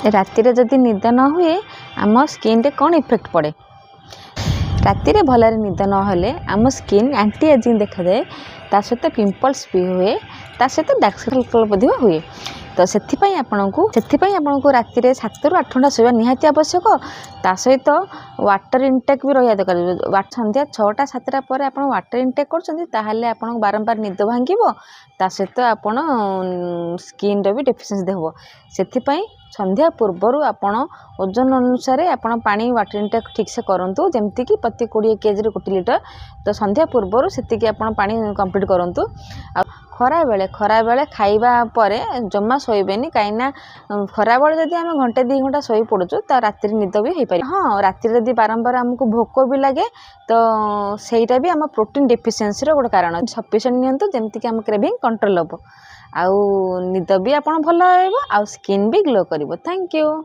रातिर जदि निद न हुए आम स्किन रे कौन इफेक्ट पड़े। रातिर भलरे निद न आम स्किन एंटी एजिंग देखा जाए, ता सहित पिंपल्स भी हुए, ता सहित डार्क सर्कल हुए। तो से आपको रातिर 7 ରୁ 8 घंटा शोवा निहाती आवश्यक। ता सहित वाटर इनटेक भी रहा दरकार। संध्या 6टा 7टा पर आप वाटर इनटेक कर बारंबार निद भांगो, ता सहित आप स्किन भी डेफिशिएंसी देव। से संध्या पूर्वर आपण ओजन अनुसार आपण पानी वाटर इनटेक ठीक से करूँ, जमती कि प्रति 20 kg 1 लिटर। तो संध्या पूर्वर से आपण पानी कंप्लीट करूँ। खरा बेले खाइबा परे जमा शोबेनी, कहीं खरा बेले जदि आम घंटे 2 घंटा शोई पड़ुचु तो रातिर निद भी हो पारे। हाँ, रातिर जदि बारंबार आमको भोक भी लगे तो सहीटा भी आम प्रोटीन डेफिशिएंसी गोटे कारण। सफिशिएंट नियंतु जमती कि आम क्रेविंग कंट्रोल हम, आउ निद भी आप भल आ स्किन भी ग्लो कर। Thank you.